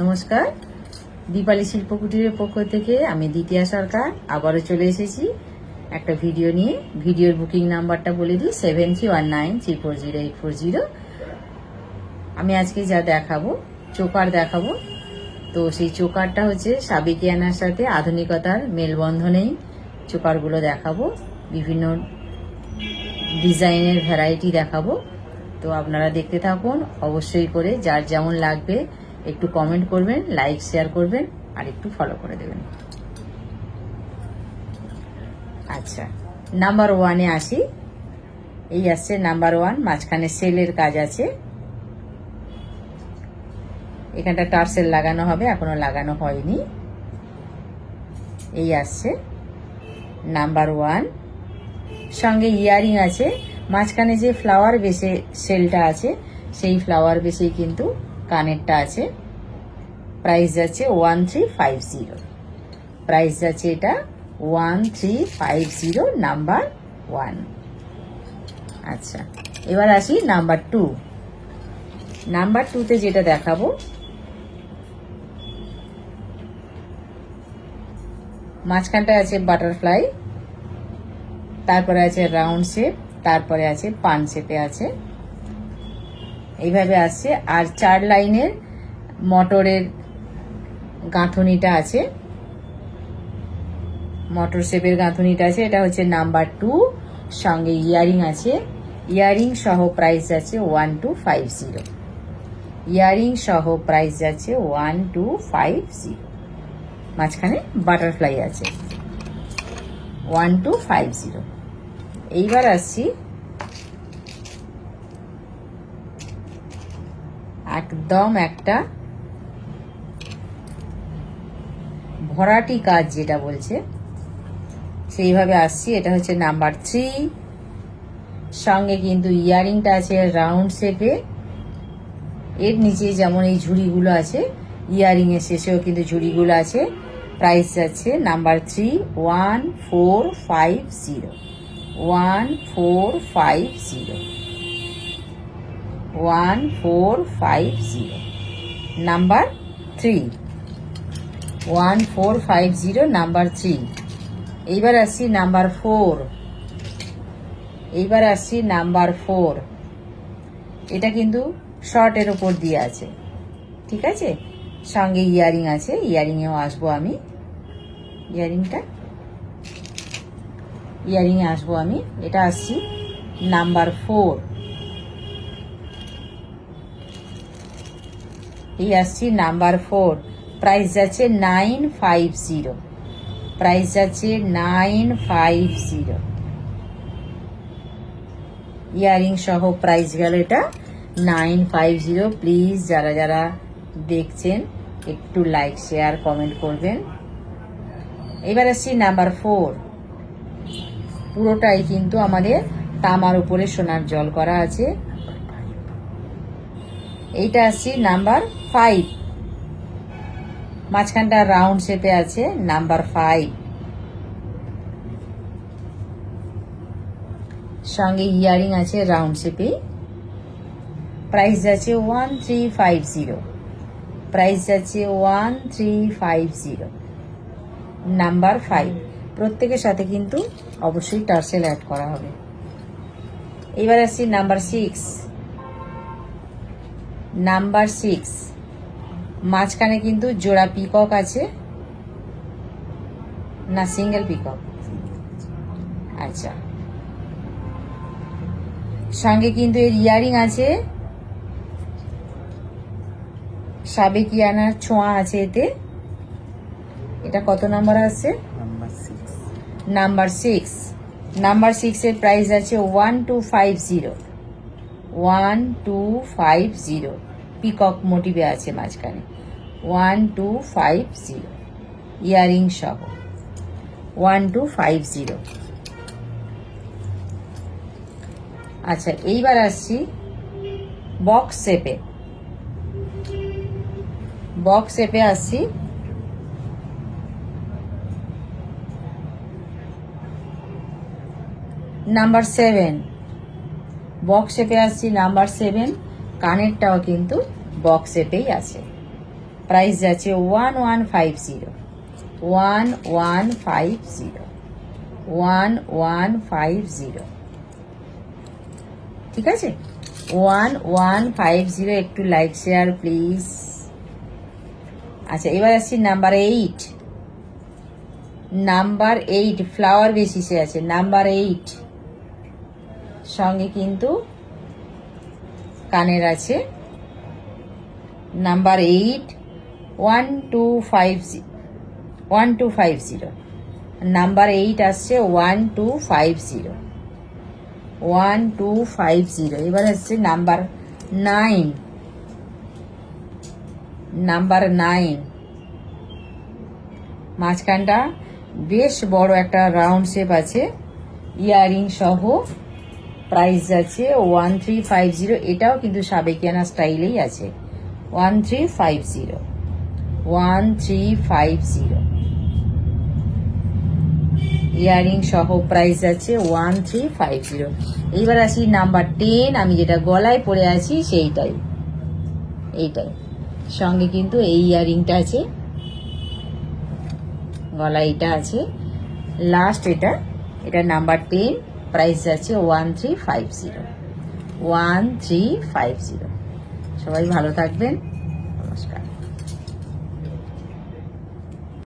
নমস্কার, দীপালি শিল্পকুটিরের পক্ষ থেকে আমি দ্বিতীয়া সরকার আবারও চলে এসেছি একটা ভিডিও নিয়ে। ভিডিওর বুকিং নাম্বারটা বলে দিই 7319340840। আমি আজকে যা দেখাবো চোকার দেখাবো। তো সেই চোকারটা হচ্ছে সাবেকিয়ানার সাথে আধুনিকতার মেলবন্ধনেই চোকারগুলো দেখাবো, বিভিন্ন ডিজাইনের ভ্যারাইটি দেখাবো। তো আপনারা দেখতে থাকুন, অবশ্যই করে যার যেমন লাগবে একটু কমেন্ট করবেন, লাইক শেয়ার করবেন আর একটু ফলো করে দেবেন। আচ্ছা, নাম্বার 1-এ আসি। এই আসছে নাম্বার 1, মাঝখানে সেলের কাজ আছে। এখানটা টার্সেল লাগানো হবে, এখনো লাগানো হয়নি। এই আসছে নাম্বার 1, সঙ্গে ইয়ারিং আছে। মাঝখানে যে ফ্লাওয়ার বেসে সেলটা আছে সেই ফ্লাওয়ার বেসেই কিন্তু কানেরটা আছে। প্রাইস যাচ্ছে 1350। প্রাইস যাচ্ছে এটা 1350, নাম্বার 1। আচ্ছা, এবার আসি নাম্বার 2। নাম্বার 2-তে যেটা দেখাবো, মাঝখানটা আছে বাটারফ্লাই, তারপরে আছে রাউন্ড শেপ, তারপরে আছে পান শেপে আছে। এইভাবে আসছে। আর 4 লাইনের মটরের গাঁথনিটা আছে, মটর শেপের গাঁথনিটা আছে। এটা হচ্ছে নাম্বার 2, সঙ্গে ইয়ারিং আছে। ইয়ারিং সহ প্রাইস আছে 1250। ইয়ারিং সহ প্রাইস যাচ্ছে 1250। মাঝখানে বাটারফ্লাই আছে 1250। এইবার আসছি একদম একটা ভরাটি কাজ যেটা বলছে সেইভাবে আসছি। এটা হচ্ছে নাম্বার 3, সঙ্গে কিন্তু ইয়ারিংটা আছে রাউন্ড শেপে। এর নিচে যেমন এই ঝুড়িগুলো আছে, ইয়ারিং এর শেষেও কিন্তু ঝুড়িগুলো আছে। প্রাইস যাচ্ছে নাম্বার 3 1450। 1450, 1450, number 3, 1450, number 3। এইবার আসছি নাম্বার 4। এইবার আসছি নাম্বার 4। এটা কিন্তু শর্টের ওপর দিয়ে আছে, ঠিক আছে। সঙ্গে ইয়ারিং আছে, ইয়ারিংয়েও আসবো আমি। ইয়ারিংয়ে আসবো আমি। এটা আসছি নাম্বার 4। এই আসছি নাম্বার 4। প্রাইস যাচ্ছে 950। প্রাইস যাচ্ছে 950। ইয়ারিং সহ প্রাইস গেল এটা 950। প্লিজ যারা যারা দেখছেন একটু লাইক শেয়ার কমেন্ট করবেন। এবার আসছি নাম্বার 4। পুরোটাই কিন্তু আমাদের তামার উপরে সোনার জল করা আছে। এইটা আসছি নাম্বার 5, মাঝখানটা রাউন্ড শেপে আছে, নাম্বার 5। সঙ্গে ইয়ারিং আছে রাউন্ড শেপে। প্রাইস যাচ্ছে 1350। প্রাইস যাচ্ছে 1350, নাম্বার 5। প্রত্যেকের সাথে কিন্তু অবশ্যই টার্সেল অ্যাড করা হবে। এবার আসছি নাম্বার 6। নাম্বার 6, মাঝখানে কিন্তু জোড়া পিকক আছে, না সিঙ্গেল পিকক? আচ্ছা, সঙ্গে কিন্তু এর ইয়ারিং আছে, সাবেকিয়ানার ছোঁয়া আছে এতে। এটা কত নাম্বার আছে? নাম্বার 6। নাম্বার 6 এর প্রাইস আছে 1250। 1250, পিকক মোটিভে আছে মাঝখানে। 1250, ইয়ারিং সহ 1250। আচ্ছা, এইবার আসছি বক্স শেপে। বক্স শেপে আসছি। নাম্বার 7, বক্স শেপে আসছি নাম্বার 7। কানেরটাও কিন্তু বক্স শেপেই আছে। প্রাইস যাচ্ছে 1150, 1150, 1150। ঠিক আছে, 1150। একটু লাইক শেয়ার প্লিজ। আচ্ছা, এবার আসছি নাম্বার 8। নাম্বার 8 ফ্লাওয়ার বেসিসে আছে, নাম্বার 8 সঙ্গে কিন্তু কানের আছে। নাম্বার 8 1250, 1250। নাম্বার 8 আসছে 1250, 1250। এবার আসছে নাম্বার 9, নাম্বার 9। মাঝখানটা বেশ বড় একটা রাউন্ড শেপ আছে, ইয়ারিং সহ। প্রাইস যাচ্ছে 1350। এটাও কিন্তু সাবেকিয়ানা স্টাইলেই আছে, 1350, 1350। ইয়ারিং সহ প্রাইস আছে 1350। এইবার আসি নাম্বার 10। আমি যেটা গলায় পরে আছি সেইটাই, এইটাই। সঙ্গে কিন্তু এই ইয়ারিংটা আছে, গলায় এটা আছে। লাস্ট এটা নাম্বার 10। প্রাইস আছে 1350, 1350। সবাই ভালো থাকবেন, নমস্কার।